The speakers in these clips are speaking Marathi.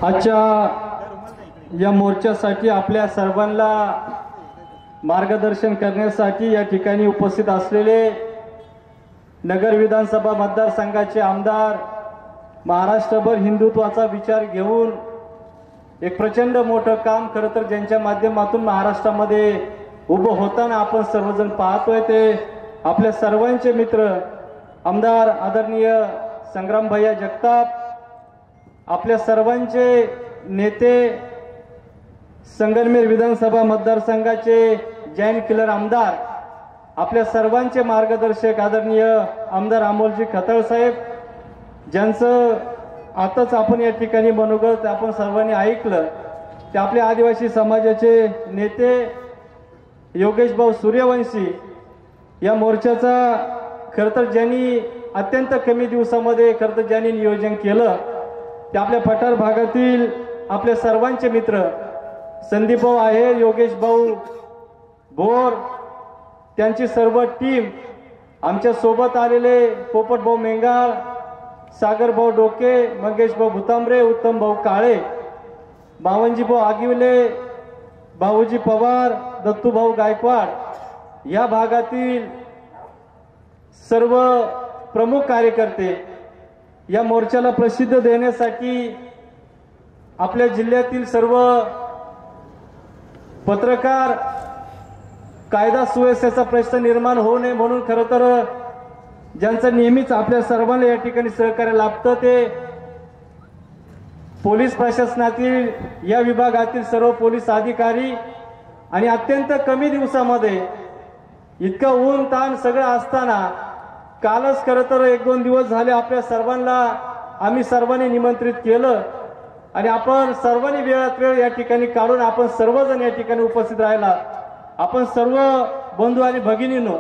आजच्या या मोर्चासाठी आपल्या सर्वांना मार्गदर्शन करण्यासाठी या ठिकाणी उपस्थित असलेले नगर विधानसभा मतदारसंघाचे आमदार, महाराष्ट्रभर हिंदुत्वाचा विचार घेऊन एक प्रचंड मोठं काम खरं तर ज्यांच्या माध्यमातून महाराष्ट्रामध्ये उभं होताना आपण सर्वजण पाहतोय ते आपल्या सर्वांचे मित्र आमदार आदरणीय संग्राम भैया जगताप, आपल्या सर्वांचे नेते संगमनेर विधानसभा मतदारसंघाचे जैन किलर आमदार, आपल्या सर्वांचे मार्गदर्शक आदरणीय आमदार अमोलजी खताळ साहेब, ज्यांचं आताच आपण या ठिकाणी मनोगत आपण सर्वांनी ऐकलं, ते आपल्या आदिवासी समाजाचे नेते योगेश भाऊ सूर्यवंशी, या मोर्चाचा खरं तर ज्यांनी अत्यंत कमी दिवसामध्ये खरं तर ज्यांनी नियोजन केलं ते आपल्या पठार भागातील आपल्या सर्वांचे मित्र संदीप भाऊ आहे, योगेश भाऊ भोर, त्यांची सर्व टीम, आमच्या सोबत आलेले पोपट भाऊ मेंगाळ, सागर भाऊ डोके, मंगेश भाऊ भुतांबरे, उत्तम भाऊ काळे, बावनजी भाऊ आगिवले, भाऊजी पवार, दत्तू भाऊ गायकवाड, या भागातील सर्व प्रमुख कार्यकर्ते या मोर्चाला प्रसिद्ध देण्यासाठी आपल्या जिल्ह्यातील सर्व पत्रकार, कायदा सुव्यवस्थेचा प्रश्न निर्माण होऊ नये म्हणून खरं तर ज्यांचं नेहमीच आपल्या सर्वांना या ठिकाणी सहकार्य लाभतं ते पोलीस प्रशासनातील या विभागातील सर्व पोलीस अधिकारी, आणि अत्यंत कमी दिवसामध्ये इतकं ऊन ताण सगळं असताना कालच खरं तर 1-2 दिवस झाले आपल्या सर्वांना आम्ही सर्वांनी निमंत्रित केलं आणि आपण सर्वांनी वेळात वेळ या ठिकाणी काढून आपण सर्वजण या ठिकाणी उपस्थित राहिला. आपण सर्व बंधू आणि भगिनींनो,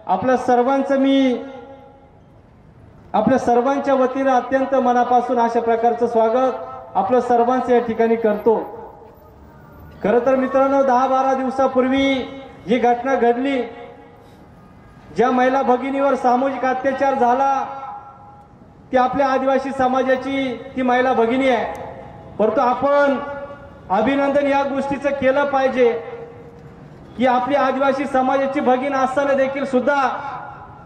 आपल्या सर्वांचं मी आपल्या सर्वांच्या वतीनं अत्यंत मनापासून अशा प्रकारचं स्वागत आपलं सर्वांचं या ठिकाणी करतो. खरं तर मित्रांनो, 10-12 दिवसापूर्वी जी घटना घडली, ज्या महिला भगिनीवर सामूहिक अत्याचार झाला, ती आपल्या आदिवासी समाजाची ती महिला भगिनी आहे. परंतु आपण अभिनंदन या गोष्टीचं केलं पाहिजे की आपली आदिवासी समाजाची भगिनी असताना देखील सुद्धा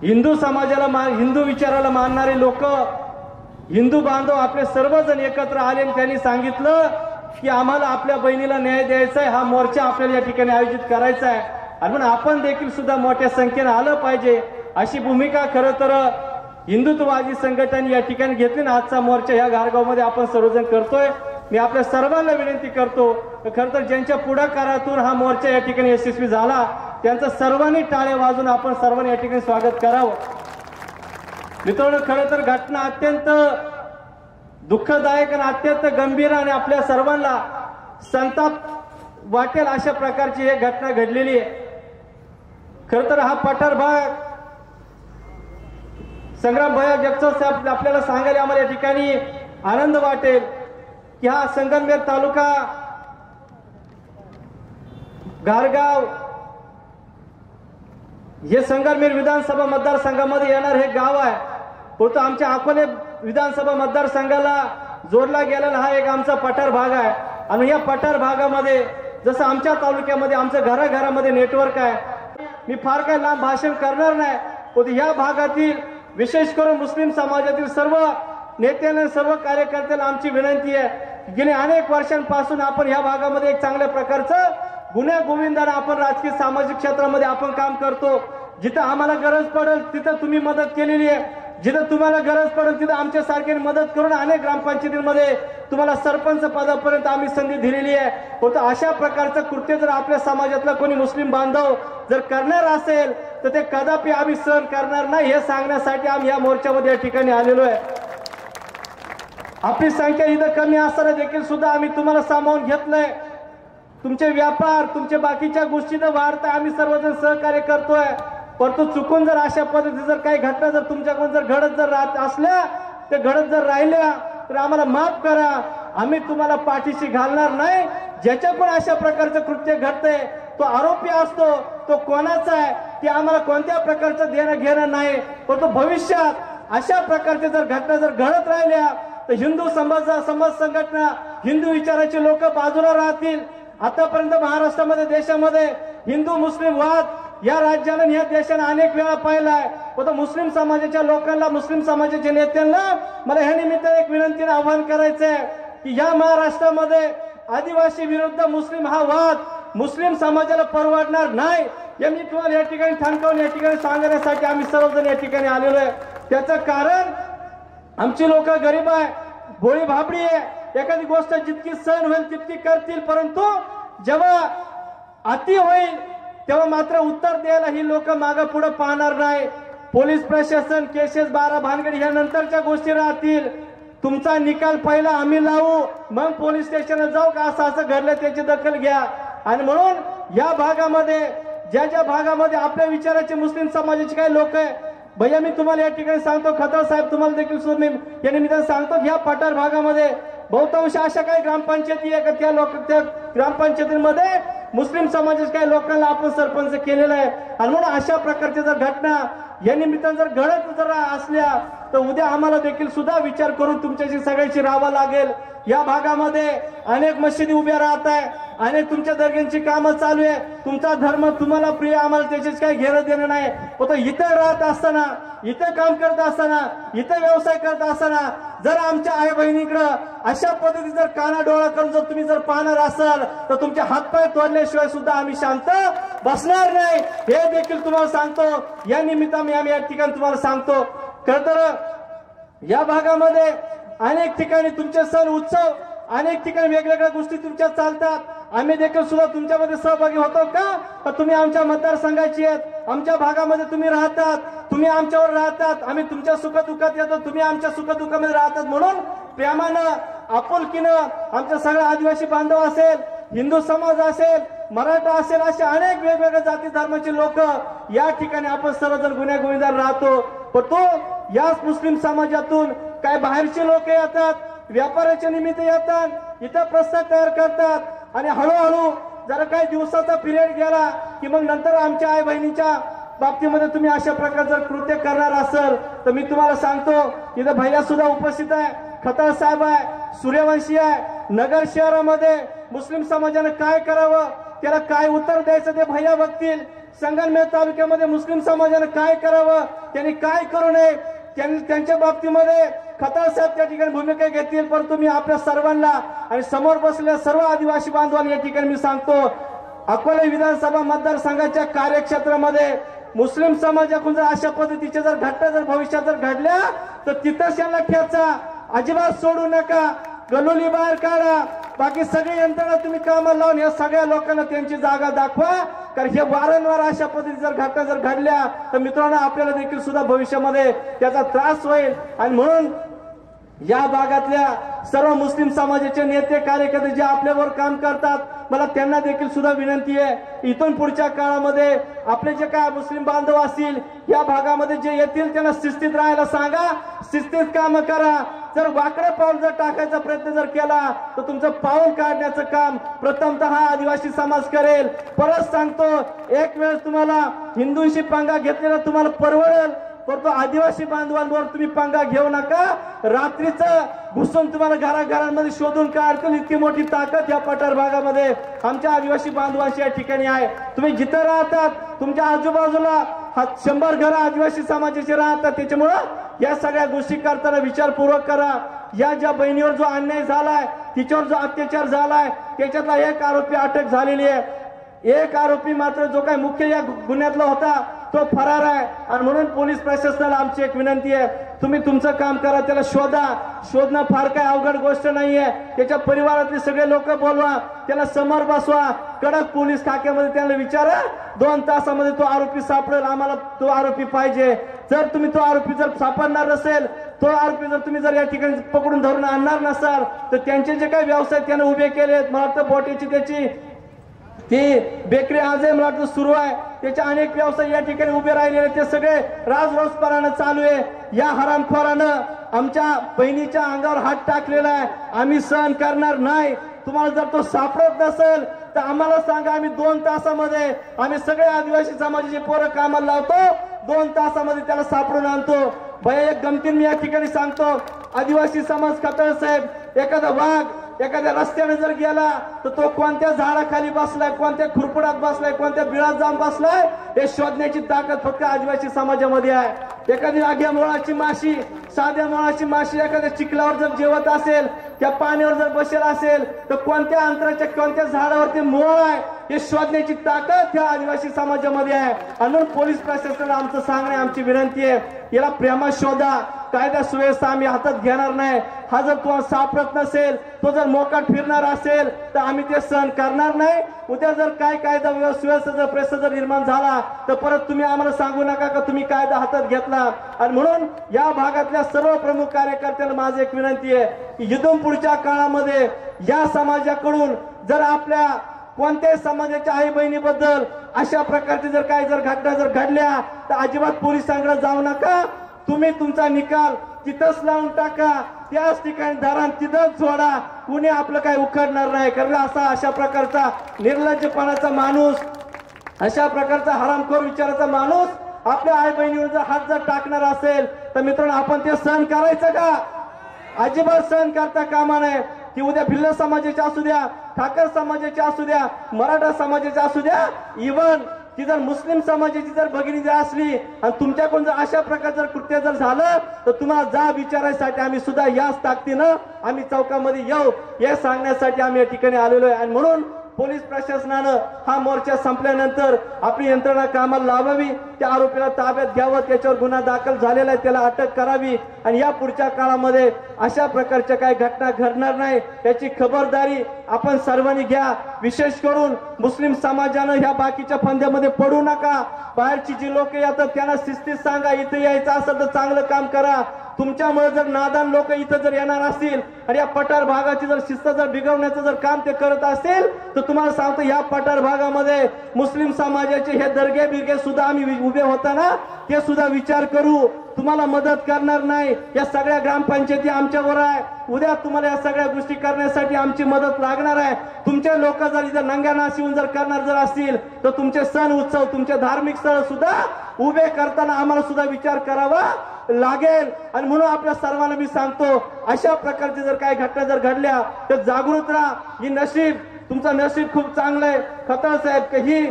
हिंदू समाजाला हिंदू विचाराला मानणारे लोक, हिंदू बांधव आपले सर्वजण एकत्र आले आणि त्यांनी सांगितलं की आम्हाला आपल्या बहिणीला न्याय द्यायचा आहे, हा मोर्चा आपल्याला या ठिकाणी आयोजित करायचा आहे आणि म्हणून आपण देखील सुद्धा मोठ्या संख्येने आलं पाहिजे, अशी भूमिका खरं तर हिंदुत्ववादी संघटनांनी या ठिकाणी घेतली ना. आजचा मोर्चा या घारगावमध्ये आपण सर्वजण करतोय. मी आपल्या सर्वांना विनंती करतो, खरं तर ज्यांच्या पुढाकारातून हा मोर्चा या ठिकाणी यशस्वी झाला त्यांचं सर्वांनी टाळ्या वाजून आपण सर्वांनी या ठिकाणी स्वागत करावं. मित्रांनो, खरं तर घटना अत्यंत दुःखदायक आणि अत्यंत गंभीर आणि आपल्या सर्वांना संताप वाटेल अशा प्रकारची एक घटना घडलेली आहे. खरं तर हा पठार भाग संग्राम भैया जगताप साहेब आपल्याला सांगायला आम्हाला या ठिकाणी आनंद वाटेल की हा संगमनेर तालुका घारगाव हे संगमनेर विधानसभा मतदारसंघामध्ये येणार हे गाव आहे. परंतु आमच्या अकोले विधानसभा मतदारसंघाला जोडला गेलेला हा एक आमचा पठार भाग आहे आणि या पठार भागामध्ये जसं आमच्या तालुक्यामध्ये आमच्या घराघरामध्ये नेटवर्क आहे. मी फार काही लांब भाषण करणार नाही, परंतु या भागातील विशेष करून मुस्लिम समाजातील सर्व नेत्यांना, सर्व कार्यकर्त्यांना आमची विनंती आहे, गेल्या अनेक वर्षांपासून आपण या भागामध्ये एक चांगल्या प्रकारचं गुन्हे गोविंदाने आपण राजकीय सामाजिक क्षेत्रामध्ये आपण काम करतो. जिथं आम्हाला गरज पडेल तिथं तुम्ही मदत केलेली आहे, जिथं तुम्हाला गरज पडेल तिथं आमच्या सारख्याने मदत करून अनेक ग्रामपंचायतीमध्ये तुम्हाला सरपंच पदापर्यंत आम्ही संधी दिलेली आहे. परंतु अशा प्रकारचं कृत्य जर आपल्या समाजातला कोणी मुस्लिम बांधव जर करणार असेल तर ते कदापि आम्ही सहन करणार नाही, हे सांगण्यासाठी आम्ही या मोर्चामध्ये या ठिकाणी आलेलो आहे. आपली संख्या इथं कमी असताना देखील सुद्धा आम्ही तुम्हाला सामावून घेतलंय. तुमचे व्यापार, तुमच्या बाकीच्या गोष्टी तर वाढताय, आम्ही सर्वजण सहकार्य करतोय. परंतु चुकून जर अशा पद्धतीने जर काही घटना जर तुमच्याकडून जर घडत जर राहत असल्या, ते घडत जर राहिल्या तर आम्हाला माफ करा, आम्ही तुम्हाला पाठीशी घालणार नाही. ज्याच्या पण अशा प्रकारचं कृत्य घडतंय तो आरोपी असतो, तो कोणाचा आहे ते आम्हाला कोणत्या प्रकारचं देणं घेणं नाही. परंतु भविष्यात अशा प्रकारच्या जर घटना जर घडत राहिल्या तर हिंदू समाज संघटना, हिंदू विचाराचे लोक बाजूला राहतील. आतापर्यंत महाराष्ट्रामध्ये, देशामध्ये हिंदू मुस्लिम वाद या राज्यानं, या देशानं अनेक वेळा पाहिलाय. पण मुस्लिम समाजाच्या लोकांना, मुस्लिम समाजाच्या नेत्यांना मला ह्या निमित्त एक विनंतीने आवाहन करायचंय की या महाराष्ट्रामध्ये आदिवासी विरुद्ध मुस्लिम हा वाद मुस्लिम समाजाला परवडणार नाही. हे मी तुम्हाला या ठिकाणी ठणकावून या ठिकाणी सांगण्यासाठी आम्ही सर्वजण या ठिकाणी आलेलो आहे. त्याचं कारण आमची लोक गरीब आहे, भोळी भाबडी आहे. एखादी गोष्ट जितकी सहन होईल तितकी करतील, परंतु जेव्हा अति होईल तेव्हा मात्र उत्तर द्यायला ही लोक मागे पुढे पाहणार नाही. पोलीस प्रशासन, केसेस 12 भानगडी ह्या नंतरच्या गोष्टी राहतील. तुमचा निकाल पहिला आम्ही लावू, मग पोलीस स्टेशनला जाऊ का असं असं घडलं त्याची दखल घ्या. आणि म्हणून या भागामध्ये, ज्या भागामध्ये आपल्या विचाराचे मुस्लिम समाजाचे काही लोक आहे, भैया मी तुम्हाला या ठिकाणी सांगतो, खताळ साहेब तुम्हाला देखील सुद्धा मी या निमित्ताने सांगतो, या पठार भागामध्ये बहुतांश अशा काही ग्रामपंचायती आहे का त्या ग्रामपंचायतीमध्ये मुस्लिम समाजाच्या काही लोकांना आपण सरपंच केलेला आहे. आणि म्हणून अशा प्रकारच्या जर घटना या निमित्ताने जर घडत जर असल्या तर उद्या आम्हाला देखील सुद्धा विचार करून तुमच्याशी सगळ्याची राहावं लागेल. या भागामध्ये अनेक मशिदी उभ्या राहत आहे, अनेक तुमच्या दर्ग्यांची कामं चालू आहे. तुमचा धर्म तुम्हाला प्रिय, आम्हाला त्याच्याच काही घेणं देणं नाही. पण इथं राहत असताना, इथं काम करत असताना, इथं व्यवसाय करत असताना जर आमच्या आई बहिणीकडं अशा पद्धती जर काना डोळा करून जर तुम्ही जर पाहणार असाल तर तुमचे हातपाय तोडल्याशिवाय सुद्धा आम्ही शांत बसणार नाही, हे देखील तुम्हाला सांगतो. या निमित्ताने आम्ही या ठिकाणी तुम्हाला सांगतो. खरं तर या भागामध्ये अनेक ठिकाणी तुमचे सण उत्सव, अनेक ठिकाणी वेगवेगळ्या गोष्टी तुमच्या चालतात. आम्ही देखील सुद्धा तुमच्यामध्ये सहभागी होतो का? तुम्ही आमच्या मतदारसंघाची आहेत, आमच्या भागामध्ये तुम्ही राहतात, तुम्ही आमच्यावर राहतात, आम्ही तुमच्या सुखदुःखात येतो, तुम्ही आमच्या सुखदुःखामध्ये राहतात. म्हणून प्रेमानं, आपुलकीनं आमच्या सगळ्या आदिवासी बांधव असेल, हिंदू समाज असेल, मराठा असेल, असे अनेक वेगवेगळ्या जाती धर्माचे लोक या ठिकाणी आपण सर्वजण गुन्हेगार राहतो. पण तो याच मुस्लिम समाजातून काय बाहेरचे लोक येतात, व्यापाराच्या निमित्त येतात, इथं प्रस्ताव तयार करतात आणि हळूहळू जरा काही दिवसाचा पिरियड गेला की मग नंतर आमच्या आई बहिणीच्या बाबतीमध्ये तुम्ही अशा प्रकारे जर कृत्य करणार असेल तर मी तुम्हाला सांगतो, इथं भैया सुद्धा उपस्थित आहे, खताळ साहेब आहे, सूर्यवंशी आहे. नगर शहरामध्ये मुस्लिम समाजाने काय करावं, त्याला काय उत्तर द्यायचं ते भैया बघतील. संगमनेर तालुक्यामध्ये मुस्लिम समाजाने काय करावं, त्यांनी काय करू नये, त्यांच्या बाबतीमध्ये खताळ साहेब त्या ठिकाणी भूमिका घेतील. परंतु मी आपल्या सर्वांना आणि समोर बसलेल्या सर्व आदिवासी बांधवांना या ठिकाणी मी सांगतो, अकोले विधानसभा मतदारसंघाच्या कार्यक्षेत्रामध्ये मुस्लिम समाजाकडून जर अशा पद्धतीच्या जर घटना जर भविष्यात जर घडल्या तर तिथंच यांना खेचा, अजिबात सोडू नका, गलोली बाहेर काढा. बाकी सगळी यंत्रणा तुम्ही कामाला लावून या सगळ्या लोकांना त्यांची जागा दाखवा. कारण हे वारंवार अशा पद्धती जर घटना जर घडल्या तर मित्रांनो आपल्याला देखील सुद्धा भविष्यामध्ये त्याचा त्रास होईल. आणि म्हणून या भागातल्या सर्व मुस्लिम समाजाचे नेते कार्यकर्ते जे आपल्यावर काम करतात, मला त्यांना देखील सुद्धा विनंती आहे, इथून पुढच्या काळामध्ये आपले जे काय मुस्लिम बांधव असतील या भागामध्ये जे येतील त्यांना शिस्तीत राहायला सांगा, शिस्तीत काम करा. जर वाकडे पाऊल जर टाकायचा प्रयत्न जर केला तर तुमचं पाऊल काढण्याचं काम प्रथमतः हा आदिवासी समाज करेल. परत सांगतो, एक वेळ तुम्हाला हिंदूंशी पंगा घेतलेला तुम्हाला परवडेल, परंतु आदिवासी बांधवांवर तुम्ही पंगा घेऊ नका. रात्रीचं घुसून तुम्हाला घराघरांमध्ये शोधून काढतील इतकी मोठी ताकद या पठार भागामध्ये आमच्या आदिवासी बांधवांची या ठिकाणी आहे. तुम्ही जिथं राहतात तुमच्या आजूबाजूला 100 घरं आदिवासी समाजाचे राहतात. त्याच्यामुळं या सगळ्या गोष्टी करताना विचारपूर्वक करा. या ज्या बहिणीवर जो अन्याय झालाय, तिच्यावर जो अत्याचार झालाय, त्याच्यातला एक आरोपी अटक झालेली आहे. एक आरोपी मात्र जो काही मुख्य या गुन्ह्यातला होता तो फरार आहे. आणि म्हणून पोलीस प्रशासनाला आमची एक विनंती आहे, तुम्ही तुमचं काम करा, त्याला शोधा. शोधणं फार काय अवघड गोष्ट नाहीये. त्याच्या परिवारातले सगळे लोक बोलवा, त्याला समोर बसवा, कडक पोलीस खाक्यामध्ये त्याला विचारा, 2 तासामध्ये तो आरोपी सापडेल, आम्हाला तो आरोपी पाहिजे. जर तुम्ही तो आरोपी जर सापडणार नसेल, तो आरोपी जर तुम्ही जर या ठिकाणी पकडून धरून आणणार नसाल तर त्यांचे जे काही व्यवसाय त्याने उभे केलेत, मला वाटतं बोटीची त्याची ती बेकरी आजही मला वाटतं सुरू आहे, त्याचे अनेक व्यवसाय या ठिकाणी उभे राहिलेले, ते सगळे राजरोसपणानं चालू आहे. या हरामखोरानं आमच्या बहिणीच्या अंगावर हात टाकलेला आहे, आम्ही सहन करणार नाही. तुम्हाला जर तो सापडत नसेल तर आम्हाला सांगा, आम्ही 2 तासामध्ये आम्ही सगळे आदिवासी समाजाचे पोरं कामाला लावतो, 2 तासामध्ये त्याला सापडून आणतो. भया एक गमतीन मी या ठिकाणी सांगतो, आदिवासी समाज खताळ साहेब, एखादा वाघ एखाद्या रस्त्याने जर गेला तर तो कोणत्या झाडाखाली बसलाय, कोणत्या खुरपडात बसलाय, कोणत्या बिळात जाऊन बसलाय हे शोधण्याची ताकद फक्त आदिवासी समाजामध्ये आहे। एखादी आग्या मुळाची माशी, साध्या मुळाची माशी एखाद्या चिखलावर जर जेवत असेल, त्या पाण्यावर जर बसेल असेल तर कोणत्या अंतराच्या कोणत्या झाडावर ते मुळ आहे हे शोधण्याची ताकद त्या आदिवासी समाजामध्ये आहे। म्हणून पोलीस प्रशासनाला आमचं सांगणे, आमची विनंती आहे, याला प्रेमात शोधा, कायदा सुव्यवस्था आम्ही हातात घेणार नाही। हा जर तो सापडत नसेल, तो जर मोकाट फिरणार असेल तर आम्ही ते सहन करणार नाही। उद्या जर काय कायदा सुव्यवस्था जर प्रश्न जर निर्माण झाला तर परत तुम्ही आम्हाला सांगू नका का तुम्ही कायदा हातात घेतला। आणि म्हणून या भागातल्या सर्व प्रमुख कार्यकर्त्यांना माझी एक विनंती आहे की इथून पुढच्या काळामध्ये या समाजाकडून जर आपल्या कोणत्याही समाजाच्या आई बहिणीबद्दल अशा प्रकारची जर काही जर घटना जर घडल्या तर अजिबात पोलिसांकडे जाऊ नका। तुम्ही तुमचा निकाल तिथंच लावून टाका, त्याच ठिकाणी धरण तिथंच सोडा, कुणी आपलं काही उखडणार नाही। कारण अशा प्रकारचा निर्लज्जपणाचा माणूस, अशा प्रकारचा हरामखोर विचाराचा माणूस आपल्या आई बहिणीवर जर हात जर टाकणार असेल तर मित्रांनो आपण ते सहन करायचं का? अजिबात सहन करता कामा नये। ती उद्या भिल्ल समाजाच्या असू द्या, ठाकर समाजाच्या असू द्या, मराठा समाजाच्या असू द्या, इव्हन ती जर मुस्लिम समाजाची जर भगिनी जर असली आणि तुमच्याकडून जर अशा प्रकारचं जर कृत्य जर झालं तर तुम्हाला जा विचारायसाठी आम्ही सुद्धा याच ताकदीनं आम्ही चौकामध्ये येऊ हे सांगण्यासाठी आम्ही या ठिकाणी आलेलो आहे। आणि म्हणून पोलीस प्रशासनानं हा मोर्चा संपल्यानंतर आपली यंत्रणा कामाला लावावी, त्या आरोपीला ताब्यात घ्यावं, त्याच्यावर गुन्हा दाखल झालेला आहे त्याला अटक करावी आणि या पुढच्या काळामध्ये अशा प्रकारच्या काही घटना घडणार नाही याची खबरदारी आपण सर्वांनी घ्या। विशेष करून मुस्लिम समाजानं ह्या बाकीच्या फंद्यामध्ये पडू नका। बाहेरची जी लोक येतात त्यांना शिस्तीत सांगा, इथे यायचं असेल तर चांगलं काम करा। तुमच्यामुळे जर नादान लोक इथं जर येणार असतील आणि या पठार भागाची जर शिस्त जर बिघडवण्याचं जर काम ते करत असतील तर तुम्हाला सांगतो या पठार भागामध्ये मुस्लिम समाजाचे हे दर्गे बिरगे सुद्धा आम्ही उभे होताना ते सुद्धा विचार करू, तुम्हाला मदत करणार नाही। या सगळ्या ग्रामपंचायती आमच्यावर आहे, उद्या तुम्हाला या सगळ्या गोष्टी करण्यासाठी आमची मदत लागणार आहे। तुमचे लोक जर इथं नंग्या नाच येऊन जर करणार जर असतील तर तुमचे सण उत्सव, तुमचे धार्मिक स्थळ सुद्धा उभे करताना आम्हाला सुद्धा विचार करावा लागेल। आणि म्हणून आपल्या सर्वांना मी सांगतो, अशा प्रकारचे जर काही घटना जर घडल्या तर जागृत राहा। ही नशीब, तुमचं नशीब खूप चांगलं आहे खताळ साहेब, ही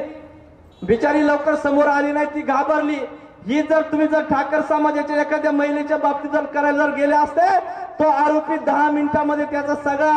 बिचारी लवकर समोर आली नाही, ती घाबरली। ही जर तुम्ही जर ठाकर समाजाच्या एखाद्या महिलेच्या बाबतीत जर करायला जर गेले असते तो आरोपी 10 मिनिटांमध्ये त्याचा सगळा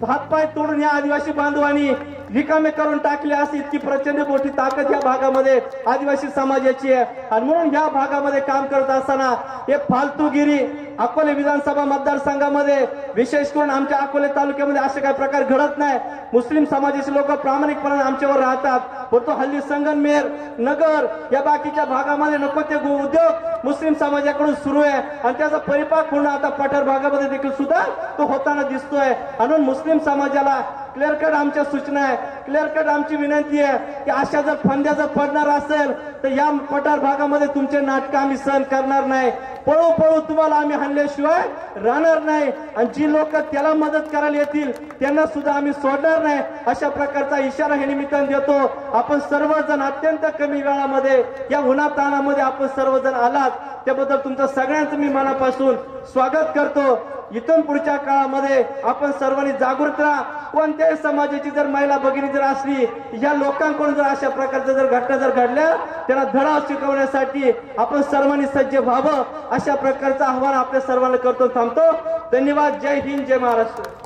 हातपाय तोडून या आदिवासी बांधवांनी रिकामे करून टाकले असते। इतकी प्रचंड मोठी ताकद या भागामध्ये आदिवासी समाजाची आहे। आणि म्हणून या भागामध्ये काम करत असताना हे फालतूगिरी अकोले विधानसभा मतदारसंघामध्ये विशेष करून आमच्या अकोले तालुक्यामध्ये असे काही प्रकार घडत नाही। मुस्लिम समाजाचे लोक प्रामाणिकपणे आमच्यावर राहतात, परंतु हल्ली संगमनेर नगर या बाकीच्या भागामध्ये नको ते उद्योग मुस्लिम समाजाकडून सुरू आहे आणि त्याचा परिपाक होऊन आता पठार भागामध्ये देखील सुद्धा तो होताना दिसतोय। म्हणून मुस्लिम समाजाला क्लिअर कट आमच्या सूचना आहे, क्लिअर कट आमची विनंती आहे की अशा जर फंद्या जर पडणार असेल तर या पठार भागामध्ये तुमचे नाटक आम्ही सहन करणार नाही। पळू पळू तुम्हाला आम्ही हाणल्याशिवाय राहणार नाही आणि जी लोक त्याला मदत करायला येतील त्यांना सुद्धा आम्ही सोडणार नाही। अशा प्रकारचा इशारा हे निमित्ताने देतो। आपण सर्वजण अत्यंत कमी वेळामध्ये या उन्हातानामध्ये आपण सर्वजण आलात त्याबद्दल तुमचं सगळ्यांचं मी मनापासून स्वागत करतो। इथून पुढच्या काळामध्ये आपण सर्वांनी जागृत राहा। कोणत्याही समाजाची जर महिला भगिनी जर असली, या लोकांकडून जर अशा प्रकारच्या जर घटना जर घडल्या त्यांना धडा शिकवण्यासाठी आपण सर्वांनी सज्ज व्हावं, अशा प्रकारचं आव्हान आपल्या सर्वांना करतो। थांबतो। धन्यवाद। जय हिंद, जय महाराष्ट्र।